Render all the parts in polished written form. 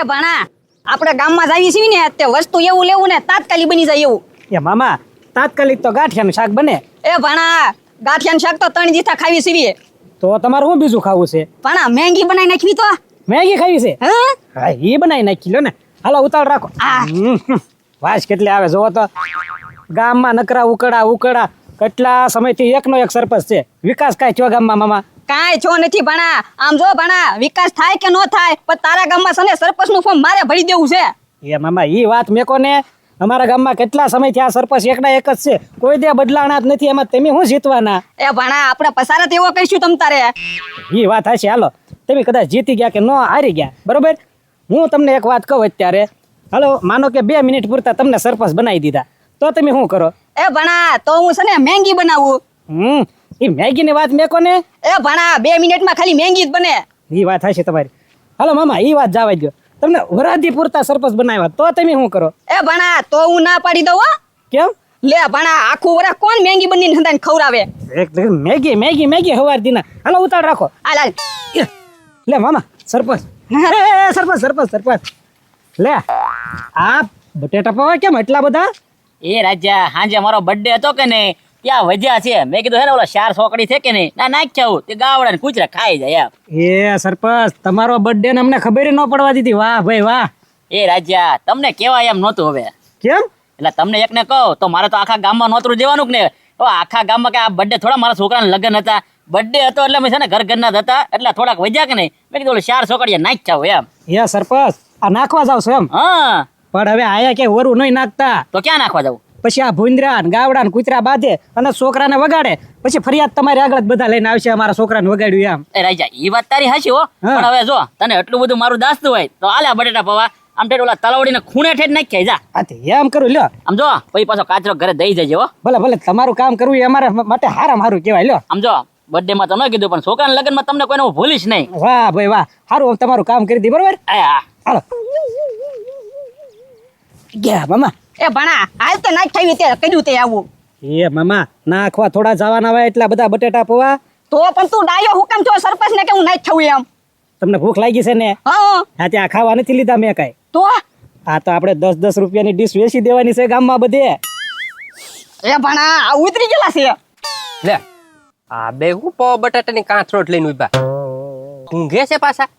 એ ભાણા આપણે ગામમાં જાવી છીએ ને તે વસ્તુ એવું લેવું ને તાત્કાલિક બની જાય એવું. એ મામા તાત્કાલિક તો ગાંઠિયાનું શાક બને. એ ભાણા ગાંઠિયાનું શાક તો 3 દીથા ખાવી છીએ. તો તમારે શું બીજું ખાવું છે? ભાણા મેંગી બનાવી નાખવી તો. મેગી ખાવી છે? હા હા એ બનાવી નાખી લો ને. હાલો ઉતાળ રાખો. વાસ કેટલી આવે જોવો તો. ગામમાં નકરા ઉકડા કેટલા સમયથી એકનો એક સરપંચ છે. વિકાસ કાંઈ થયો ગામમાં મામા? કાંઈ છો નથી ભાણા. આમ જો ભાણા વિકાસ થાય કે નો થાય પણ તારા ગામમાં છે ને સરપંચનું ફોર્મ મારે ભરી દેવું છે. એ મામા ઈ વાત મેકો ને. અમારા ગામમાં કેટલા સમયથી આ સરપંચ એકના એક જ છે. કોઈ દે બદલાણા જ નથી. એમાં તમે શું જીતવાના? એ ભાણા આપણે પસારત એવો કહીશું તમ તારે. ઈ વાત હશે. હાલો તમે કદાચ જીતી ગયા કે ન હારી ગયા બરોબર. હું તમને એક વાત કહું અત્યારે. હાલો માનો કે 2 મિનિટ પૂરતા તમને સરપંચ બનાવી દીધા તો તમે શું કરો? એ ભાણા તો હું છે ને મેંગી બનાવું. એ મેગી ની વાત મેકો ને. એ ભાણા 2 મિનિટમાં ખાલી મેંગી જ બને. ઈ વાત હશે તમારી. હાલો મામા ઈ વાત જવા દો. તમને વરાધી પૂરતા સરપંચ બનાવ્યા તો તમે શું કરો? એ ભાણા તો હું ના પાડી દઉં હો. કેમ? લે ભાણા આખું વરસ કોણ મેંગી બનીને હંધાને ખવરાવે? મેગી હવાર દીના. હાલો ઉતાળ રાખો. હાલ લે મામા સરપંચ. સરપંચ લે આ બટેટા પૌવા કેમ એટલા બધા? એ રાજા હાંજે મારો બર્થડે હતો કે નહીં ત્યાં વજ્યા છે. મેં કીધું હે ને ઓલા 4 સોકડી છે કે નહીં ના નાખ્યા તે ગાવડા ને કૂતરા ખાઈ જાય એમ. એ સરપંચ તમારો બર્થડે ને અમને ખબર ન પડવા દીધી. વાહ ભાઈ વાહ. એ રાજા તમને કેવાય એમ નહોતું હવે. કેમ? એટલે તમને એકને કહું તો મારે તો આખા ગામમાં નોતરું દેવાનું કે ને. આખા ગામમાં કે આ બર્થડે થોડા મારા છોકરાના લગ્ન હતા. બર્થડે હતો એટલે મેં છે ને ઘરના જ હતા એટલે થોડાક વજ્યા કે નહીં મેં કીધું 4 સોકડીયા નાખ્યા એમ. એ સરપંચ આ નાખવા જાવ છો એમ? હા પણ હવે આયા કે વરું નહીં નાખતા. તો ક્યાં નાખવા જવું? પછી આ ભૂંદરા ને ગાવડા ને કૂતરા બાંધે અને છોકરાને વગાડે પછી ફરિયાદ તમારી આગળ જ બધા લઈને આવશે અમારા છોકરાને વગાડ્યું એમ. એ રાજા ઈ વાત તારી હાચી હો. પણ હવે જો તને એટલું બધું મારું દાસતું હોય તો આલ્યા બટેટા પૌવા આમ ઠેઠ ઓલા તલાવડીને ખૂણે ઠેઠ નાખી જા. એમ કરું લ્યો. આમ જો પછી પાછો કાચરો ઘરે દઈ જજો હો. ભલે તમારું કામ કરવું એ અમારા માટે હારું કહેવાય લ્યો. આમ જો બર્થડે માં તો ન કીધું પણ છોકરાના લગ્નમાં તમને કોઈને હું ભૂલીશ નહીં. વાહ ભાઈ વાહ. હારું તમારું કામ કરી દી બરોબર. હાલો ગયા મામા. એ ભાણા હાલ તો નાખ ખાવી તે કીધું તે આવું. એ મામા નાખવા થોડા જવાના હોય એટલા બધા બટેટા પૌવા. તો પણ તું ડાયો હુકમ છો સરપંચ ને કે હું નાખ ખાવું એમ? તમને ભૂખ લાગી છે ને? હા ત્યાં ખાવા નથી લીધા મેં કઈ. તો આ તો આપણે 10 રૂપિયાની ડીશ વેચી દેવાની છે ગામમાં બધે. એ ભાણા આ ઉતરી ગયેલા છે. લે આ બે હું પૌવા બટાટાની કાંથરોટ લઈને ઉભા ઊંઘે છે પાછા.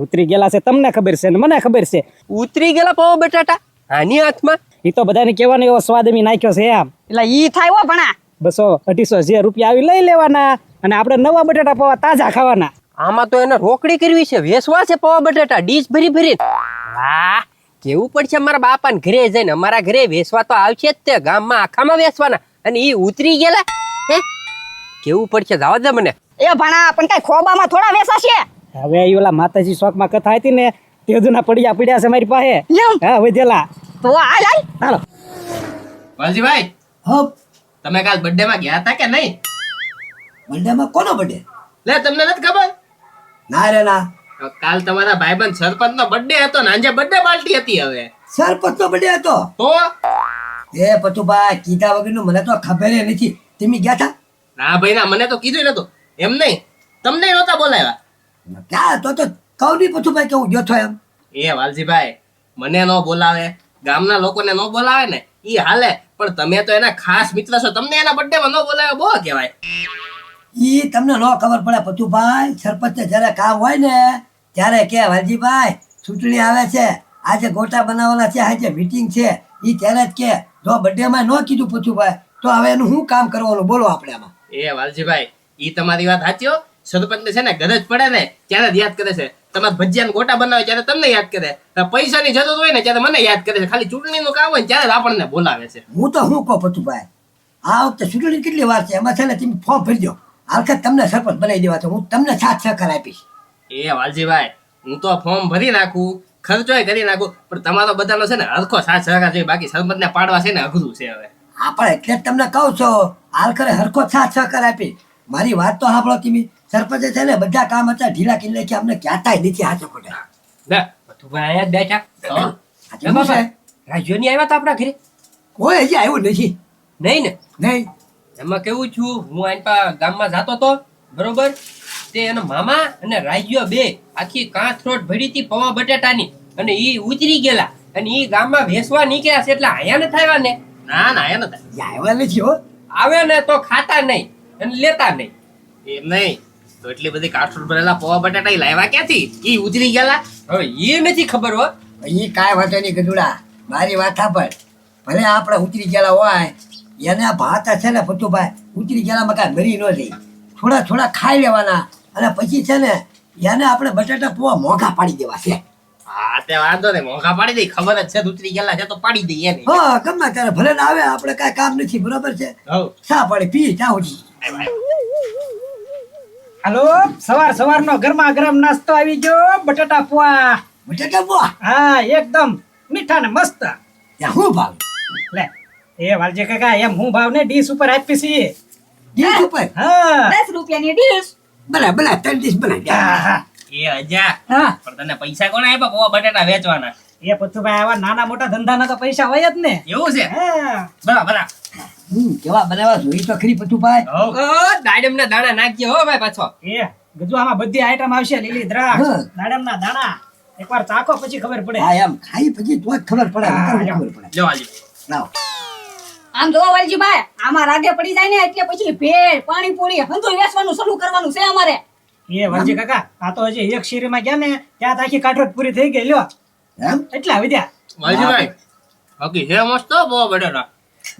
ઉતરી ગયેલા છે તમને ખબર છે ને મને ખબર છે. ઉતરી ગયેલા પૌવા બટાટા આની હાથમાં? એ તો બધાને કહેવાનો એવો સ્વાદ એમ નાખ્યો છે એમ. એટલે ઈ થાય હો ભાણા. 200-250 જે રૂપિયા આવી લઈ લેવાના અને આપણે નવા બટાટા પૌવા તાજા ખાવાના. આમાં તો એને રોકડી કરવી છે વેચવા છે પૌવા બટાટા ડીશ ભરી. વાહ કેવું પડશે મારા બાપાને ઘરે જઈને. અમારા ઘરે વેચવા તો આવશે જ તે ગામમાં આખામાં વેચવાના અને ઈ ઉતરી ગયેલા હે કેવું પડશે જાવ દે મને. એ ભાણા પણ કઈ ખોબામાં થોડા વેસાશે. હવે એ ઓલા માતાજી શોખમાં કથા હતી ને તે જૂના પડ્યા છે મારી પાસે. હા વધેલા તો હાલ હાલો. વાલજીભાઈ હપ તમે કાલ બર્થડે માં ગયા હતા કે નહીં? બર્થડે માં કોનો બર્થડે? લે તમને નથી ખબર? ના રે ના. કાલ તમારા ભાઈબંધ સરપંચ નો બર્થડે હતો ને આજે બર્થડે પાર્ટી હતી. હવે સરપંચ નો બર્થડે હતો તો એ પતુભાઈ કીધા વગરનું મને તો ખબર નથી. તમે ગયા હતા? ના ભાઈ ના મને તો કીધું નતું. એમ નહીં તમને નહોતા બોલાવ્યા. ક્યાં તો કહું નહીં પતુભાઈ કે હું ગયો છો એમ. એ વાલજીભાઈ મને નો બોલાવે ગામના લોકોને નો બોલાવે ને ઈ હાલે પણ તમે તો એના ખાસ મિત્ર છો. તમને એના બર્થડે માં નો બોલાવે બહુ કહેવાય. ઈ તમને ન ખબર પડે પતુભાઈ. સરપંચ જયારે કામ હોય ને ત્યારે કે વાલજીભાઈ ચૂંટણી આવે છે આજે ગોટા બનાવવાના છે આજે મીટિંગ છે ઈ ત્યારે જ કે જો બર્થડે માં ન કીધું પતુભાઈ તો હવે એનું શું કામ કરવાનું બોલો આપણે આમાં. એ વાલજીભાઈ ઈ તમારી વાત સાચી હો. સરપંચ ને છે ને ગરજ પડે ને ત્યારે જ યાદ કરે છે. તમારે ભજીયા ગોટા બનાવે ત્યારે તમને યાદ કરે. પૈસાની જરૂર હોય ને ત્યારે મને યાદ કરે છે. ખાલી ચૂંટણીનું કામ હોય ત્યારે આપણને બોલાવે છે. હું તો શું કહું પતુભાઈ આ વખતે ચૂંટણી કેટલી વાર છે એમાં છે ને તમે ફોર્મ ભરજો. હાલખત તમને સરપંચ બનાવી દેવા છે. હું તમને સાથ સહકાર આપીશ. એ વાલજીભાઈ હું તો ફોર્મ ભરી નાખું ખર્ચોય કરી નાખું પણ તમારો બધાનો છે ને હરખો સાથ સહકાર જોઈએ. બાકી સરપંચ ને પાડવા છે ને અઘરું છે. હવે હા પણ એટલે જ તમને કહું છો હાલ કરે હરખો સાથ સહકાર આપી. મારી વાત તો સાંભળો તમે. સરપંચે છે ને બધા કામ હતા ઢીલા કિલ્લે કે અમને ક્યાંય નથી હાથો ખોટા. લે પથુભાઈ આયા જ બેઠા. સાચું શું છે? રાજ્યોની આવ્યા હતા આપણા ઘરે? કોઈ હજી આવ્યું નથી. નહીં ને નહીં એમાં કેવું છું હું આઈપા ગામમાં જાતો તો બરોબર તે એના મામા અને રાજ્યો બે આખી કાંથરોટ ભરી હતી પૌવા બટેટાની અને ઈ ઉતરી ગયેલા અને ઈ ગામમાં વેસવા નીકળ્યા છે એટલે આયા ન થયા ને ના ના એને થાય ઈ આવ્યા નથી હો. આવે ને તો ખાતા નહીં અને લેતા નહીં. એમ નહીં તો એટલી બધી કાઠુર ભરેલા પૌવા બટાટા ઈ લાવ્યા ક્યાંથી ઈ ઉતરી ગયેલા હવે એ નથી ખબર હો. ઈ કાંઈ વાંધો નહીં ગધુડા, મારી વાત સાંભળ. ભલે આપણે ઉતરી ગયેલા હોય, એને આ ભાત છે ને પતુભાઈ, ઉતરી ગયેલામાં કાંઈ મરી ન જાય. થોડા થોડા ખાઈ લેવાના અને પછી છે ને એને આપણે બટાટા પૌવા મોંઘા પાડી દેવા છે. હા તે વાંધો નહીં મોંઘા પાડી દઈ ખબર જ છે તો ઉતરી ગયેલા છે તો પાડી દઈએ એની હા, ગમે ત્યારે ભલે ને આવે, આપણે કાંઈ કામ નથી, બરોબર છે. હવ ચા પાડી પી ત્યાં સુધી. હાલો, સવારનો ગરમા ગરમ નાસ્તો આવી ગયો, બટાટા પોવા. બટાટા પૌવા હા, એકદમ મીઠા ને મસ્ત. ત્યાં શું ભાવ? લે એ વાલજી કાકા, એમ હું ભાવ ને ડીશ ઉપર આપી છીએ. ડીશ ઉપર? હા 10 રૂપિયાની ડીશ. બના 3 ડીશ બનાવી દે. હા, હા. એ હજા હા પણ તને પૈસા કોને આપ્યા પૌવા બટાટા વેચવાના એ પતુભાઈ, આવા નાના મોટા ધંધાના તો પૈસા હોય જ ને. એવું છે હા બરાબર કેવા બનાવવા જોઈ તો ખરી પતુભાઈ. હવ દાડમના દાણા નાખજો હો ભાઈ પાછો. એ ગજુ, આમાં બધી આઈટમ આવશે. લીલી દ્રાક્ષ, હા. દાડમના દાણા. એકવાર ચાખો પછી ખબર પડે. હા, એમ ખાઈ પછી તો જ ખબર પડે, નકર ન ખબર પડે. લો આજી લાવો. આમ જો વાલજીભાઈ, આમાં રાગે પડી જાય ને એટલે પછી ભેળ પાણીપુરી હંધુય વેચવાનું શરૂ કરવાનું છે અમારે. એ વાલજી કાકા, આ તો હજી એક શેરીમાં ગયા ને ત્યાં તો આખી કાઠોટ પૂરી થઈ ગઈ. લ્યો એમ? એટલા વિદ્યા. વાલજીભાઈ બાકી છે મસ્ત પૌવા બટાટા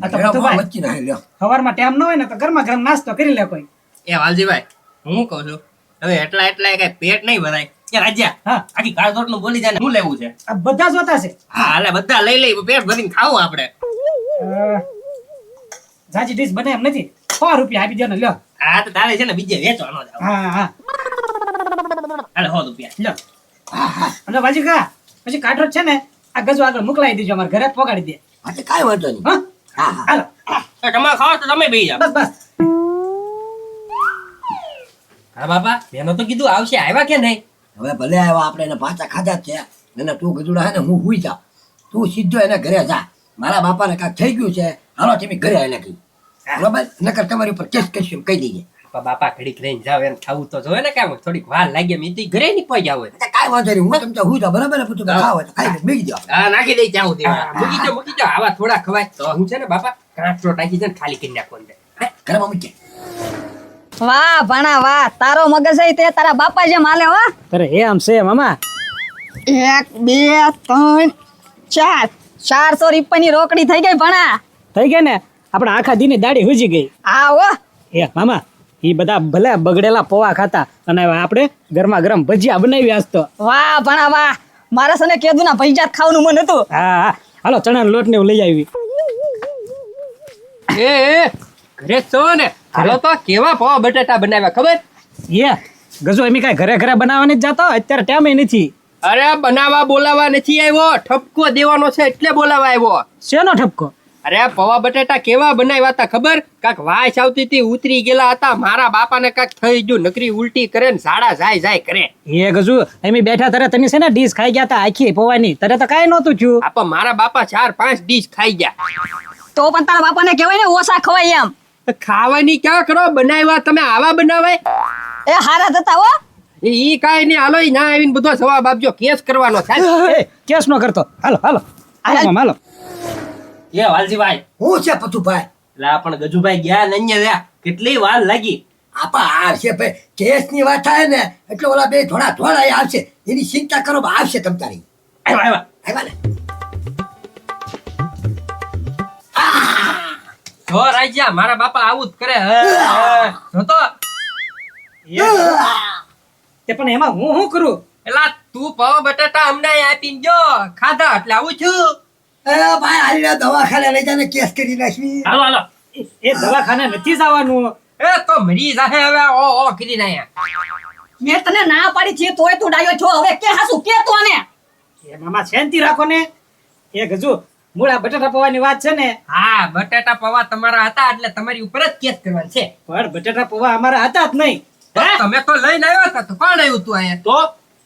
આ તો મેળા પતુભાઈ, વચ્ચે ના લ્યો. સવારમાં ટાઈમ ન હોય ને તો ગરમા ગરમ નાસ્તો કરી લે કોઈ. એ વાલજીભાઈ હું કહું છું હવે એટલા કઈ પેટ નહીં ભરાય કે રાજ્યા હા, આખી કાળધોટ નું બોલી જાય ને શું લેવું છે આ બધા જોતા છે. હા હાલે બધા લઈ લઈ પેટ ભરીને ખાવું આપણે જાજી ડીશ બને એમ નથી. 100 રૂપિયા આપી દો ને. લ્યો. હા તો તારે છે ને બીજે વેચવાનો જ આવો. હા હા, હાલે 100 રૂપિયા લ્યો. અને વાલજી કાકા, પછી કાઠોટ છે ને આ ગજુ આગળ મોકલાવી દેજો, અમારે ઘરે જ પહોંચાડી દે. હા, તો કાંઈ વાંધો નહીં. હા, હા, હા. હાલો. તમારે ખાવ તો તમે બેસી જાઓ બસ બસ. હા બાપા, મેં તો કીધું આવશે, આવ્યા કે નહીં? હવે ભલે આવ્યા, આપણે એને પાછા ખાધા જ છે. એને તું ગજુડા હે ને હું હુઈ જા, તું સીધો એને ઘરે જા. મારા બાપાને કાંઈક થઈ ગયું છે, હાલો તમે ઘરે આવીને કહી. બરોબર? નકર તમારી ઉપર કેસ કરશું એમ કહી દઈએ. બાપા ઘડીક રહીને જાવ, એને ખાવું તો જોઈએ ને. કેમ થોડીક વાર લાગે, મેં તો ઘરે નહીં પહોંચ્યા હોય. એટલે કાંઈ વાંધો નહીં, હું તમ તો હુઈ જાઉં, બરાબર ને? પૂછું ખાવ હોય તો ખાઈ લો, મૂકી દો. હા નાખી દઈ ત્યાં સુધી મૂકી જાઓ આવા થોડા ખવાય તો. હું છે ને બાપા કાંટો ટાંકી છે ને ખાલી કરી નાખવાનું છે. ઘરમાં મૂકી. વાહ ભણા વાહ, તારો મગજ છે તે તારા બાપા જેમ હાલે હો. અરે એમ છે મામા. 1 2 3 4 400 રૂપિયાની રોકડી થઈ ગઈ ભણા. થઈ ગયા ને, આપણા આખા દીની દાઢી હુજી ગઈ. હા હો. એ મામા, એ બધા ભલે બગડેલા પૌવા ખાતા અને હવે આપણે ગરમા ગરમ ભજીયા બનાવી આજ તો. વાહ ભણા વાહ, મારા સને કેદુના ભજીયા ખાવાનું મન હતું. હા હા, હાલો ચણા લોટ ને એવું લઈ આવી. એ ઘરે છો ને? હાલો તો કેવા પૌવા બટાટા બનાવ્યા ખબર? એ ગજુ, એમ કાંઈ ઘરે ઘરે બનાવવાની જ જાતો, અત્યારે ટાઈમ નથી. અરે બનાવવા બોલાવા નથી આવ્યો, ઠપકો દેવાનો છે એટલે બોલાવા આવ્યો. શેનો ઠપકો? અરે પૌવા બટાટા કેવા બનાવ્યા હતા ખબર? કાક વાસ આવતી હતી, ઉતરી ગયેલા હતા. મારા બાપાને કાક થઈ ગયું, નકરી ઉલટી કરે ને ઝાડા જાય કરે. એ ગજુ, એમ બેઠા તારે તમે છે ને ડીશ ખાઈ ગયા તા આખી પૌવાની, તારે તો કાંઈ નહોતું થયું. આપા મારા બાપા 4-5 ડીશ ખાઈ ગયા. તો પણ તારા બાપાને કહેવાય ને ઓછા ખવાય એમ. તો ખાવાની ક્યાં કરો, બનાવ્યા તમે આવા બનાવાય? એ હારા થતા હો. ઈ કાંઈ નહીં, હાલો ઈ ના આવીને બધો જવાબ આપજો, કેસ કરવાનો થાય. એ કેસ નો કરતો. હાલો હાલો હાલો મામા, હાલો. એ વાલજીભાઈ હું છે પતુભાઈ? લા પણ ગજુભાઈ ગયા ને અહીંયા રહ્યા કેટલી વાર લાગી આપા આવશે ભાઈ, કેસની વાત થાય ને એટલે ઓલા બે થોડા થોડા આવશે, એની ચિંતા કરો, આવશે તમ તારી. આવ્યા આવ્યા ને? જો રાજ્યા, મારા બાપા આવું જ કરે. જોતો તે પણ એમાં હું શું કરું? એલા તું પૌવા બટાટા અમને આપીને જો ખાધા એટલે આવું છું. એ ભાઈ હાલી દવાખાને લઈ જાને, કેસ કરી નાખવી. હાલો હાલો એ દવાખાને નથી જવાનું. એ તો મરી જાહે હવે. ઓ કરીને આયા. મેં તને ના પાડી છે તોય તું ડાયો છો. હવે કે હાસુ કે તો ને. એ મામા શાંતિ રાખો ને. એ ગજુ, મૂળા બટાટા પૌવાની વાત છે ને, હા, બટાટા પૌવા તમારા હતા એટલે તમારી ઉપર જ કેસ કરવાનો છે. પણ બટાટા પૌવા અમારા હતા જ નહીં. તો તમે તો લઈને આવ્યા હતા, તો કોણ આવ્યું તું અહીંયા? તો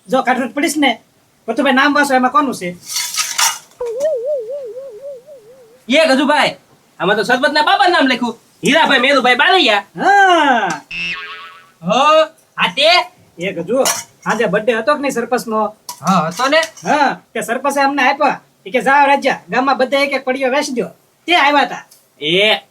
જો કાઠોટ પડીશ ને તો ભાઈ નામ વાંચો, એમાં કોનું છે? એ ગજુભાઈ આમાં તો સરપંચ ના બાપા નામ લખ્યું, હીરાભાઈ મેરુભાઈ બારૈયા. હા, હો આ તે એ ગજુ, આજે બર્થડે હતો કે નહીં સરપંચ નો, હા હતો ને. હા તે સરપંચે અમને આપ્યા ઈ કે જાઓ રાજા ગામમાં બધા એક એક પડીઓ વેચી દો તે આવ્યા હતા. એ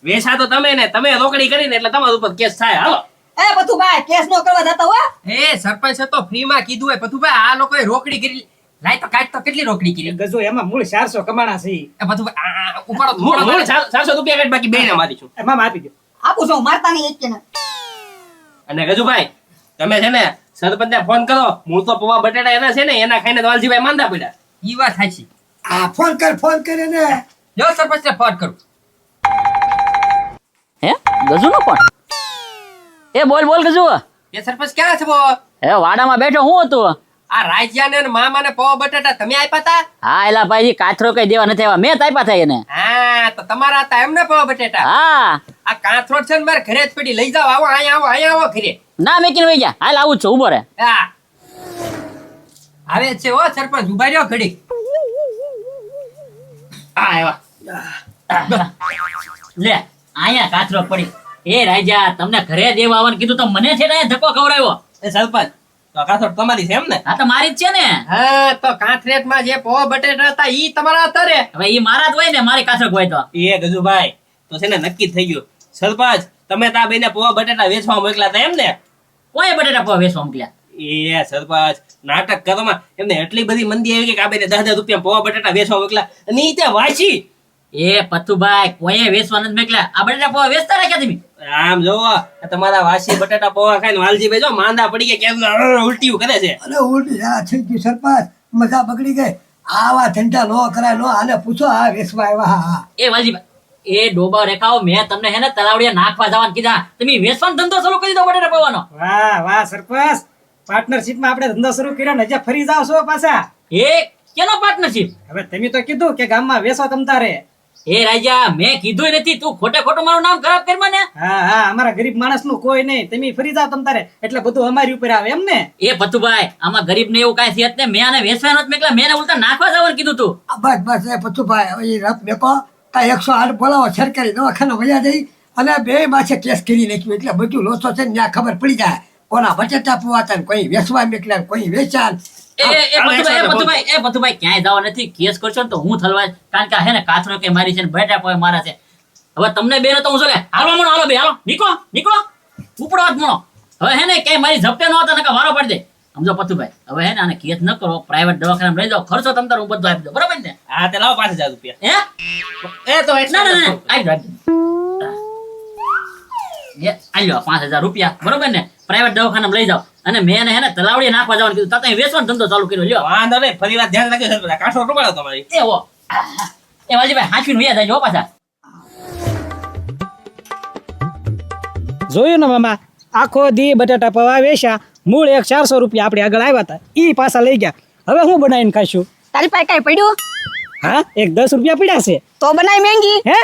વેસા તો તમે ને તમે રોકડી કરીને એટલે તમારા ઉપર કેસ થાય. હાલો એ પથુભાઈ કેસ નો કરવા જતા હો. એ સરપંચે તો ફ્રીમાં કીધું હોય પથુભાઈ આ લોકોએ રોકડી કરી લાય તો કાઢ તો કેટલી રોકડી કરી ગજો એમાં મૂળ 400 કમાણા છે ઈ. એ પથુભાઈ ઉપાડો મૂળ 400 રૂપિયા કાઢ બાકી બેને મારીશું. એમાં આપી દો. આપું છું મારતા નહીં એક કે ના. અને ગજુભાઈ તમે છે ને સરપંચને ફોન કરો. મૂળ તો પૌવા બટાટા એના છે ને એના ખાઈને તો વાલજીભાઈ માંદા પડ્યા. ઈ વાત સાચી. આ ફોન કરે ને જો સરપંચને ફોન કરું. હે ગજુ નો પણ એ બોલ ગજુ. એ સરપંચ ક્યાં છે બો? એ વાડામાં બેઠો હું હતું. આ રાજ્યાને ને મામાને પૌવા બટાટા તમે આપ્યા તા? હા એલા ભાઈ કાથરો કઈ દેવા નથી આવ્યા મેં તાપ્યા થાય એને. હા તો તમારા હતા એમને પૌવા બટાટા. હા આ કાંથરોડ છે ને મારે ઘરે જ પડી લઈ જાઓ. આવો અહીંયા આવો ઘરે. ના મેકીને વઈ જા હાલ આવું જ છું ઉભો રે. હા આવે છે હો સરપંચ ઉભા રહ્યો ઘડી. આ આવ્યા. લે અહીંયા કાથરો પડી. એ રાજા તમને ઘરે દેવા આવવાનું કીધું તો મને છે ને અહીંયા ધક્કો ખવડાવ્યો. એ સરપંચ તો કાથોડ તમારી છે એમ ને? હા તો મારી જ છે ને. હા તો કાંથરેટમાં જે પૌવા બટાટા હતા ઈ તમારા હતા રે. હવે ઈ મારા જ હોય ને મારી કાથરો હોય તો. એ ગજુભાઈ તો છે ને નક્કી થઈ ગયું. સરપંચ તમે તા બેને પૌવા બટાટા વેચવા મોકલા હતા એમ ને? કોઈ બટેટા પૌવા વેચવા મોકલ્યા. એ સરપંચ નાટક કરવામાં એમને એટલી બધી મંદી આવી કે આ બેને 10,000 રૂપિયા પૌવા બટાટા વેચવા મોકલા અને ઈ ત્યાં વાંચી. એ પથુભાઈ કોઈએ વેચવા નથી મોકલ્યા. આ બટેટા પૌવા વેચતા રાખ્યા તમે. આમ જોવો આ તમારા વાસી બટાટા પૌવા ખાઈને વાલજીભાઈ જો માંદા પડી ગયા કેમ ઉલટીયું કરે છે. અરે ઉલટી આ થઈ ગયું સરપંચ મજા બગડી ગઈ આવા ધંધા નો કરાય નો આને પૂછો આ વેસવા આવ્યા હા એ વાલજીભાઈ એ ડોબા રેખાઓ મેં તમને હે ને તલાવડીએ નાખવા જવાનું કીધા તમે વેચવાનો ધંધો શરૂ કરી દો બટેટા પૌવાનો. વાહ સરપંચ પાર્ટનરશિપમાં આપણે ધંધો શરૂ કર્યો ને હજી ફરી જાવ છો પાછા. એ કેનો પાર્ટનરશિપ? હવે તમે તો કીધું કે ગામમાં વેચો તમ તારે. એ રાજા મેં કીધું નથી તું ખોટે ખોટું મારું નામ ખરાબ કરવા ને. હા અમારા ગરીબ માણસ નું કોઈ નહીં તમે ફરી જાવ તમ તારે એટલે બધું અમારી ઉપર આવે એમ ને. એ પથુભાઈ આમાં ગરીબ ને એવું કાંઈ થયત ને મેં આને વેચવા નથી મેકલા મેં એને ઉલટા નાખવા જવાનું કીધું તું. બસ એ પચુભાઈ હવે એ રફ મેકો કાંઈ 108 બોલાવો સરકારી દવાખાના વયા જઈ અને બે માસે કેસ કરી નાખ્યું એટલે બધું લોચો છે ને ત્યાં ખબર પડી જાય કોના બટેટા પવાતા કોઈ વેચવા મેકલા કોઈ વેચાણ. એ પથુભાઈ ક્યાંય જવા નથી કેસ કરશો ને તો હું થલવાય કારણ કે હે ને કાથરો કે મારી છે ને બટેટા પૌવા મારા છે. હવે તમને બે તો હું શું કે હાલો મણો હાલો બે હાલો નીકળો ઉપડો હાથ મણો. હવે હે ને ક્યાંય મારી ઝપટે ન હતા ને વારો પડી દે સમજો પથુભાઈ. હવે હે ને આને કેસ ન કરો પ્રાઇવેટ દવાખાનામાં લઈ જાઓ ખર્ચો તમ તાર હું બધું આપી દો બરાબર ને. હા તે લાવો 5,000 રૂપિયા. હે એ તો ના આપી દો આલ્યો 5,000 રૂપિયા બરોબર ને પ્રાઇવેટ દવાખાનામાં લઈ જાઓ અને મેં હે ને તલાવડી નાખવા જવાનું કીધું તાતા વેચવાનો ધંધો ચાલુ કર્યો લ્યો. વાંધો નહીં ફરી વાર ધ્યાન રાખજો સરપંચ કાઠો રોકડો તમારી. એવો એ વાલજીભાઈ હાંચવીને વયા જાય પાછા. જોયું ને મામા આખો દી બટાટા પૌવા વેચ્યા મૂળ 400 રૂપિયા આપણે આગળ આવ્યા હતા ઈ પાછા લઈ ગયા. હવે હું બનાવીને ખાઈશું? તારી પાસે કઈ પડ્યું? હા 10 રૂપિયા પડ્યા છે તો બનાવી મેંગી. હે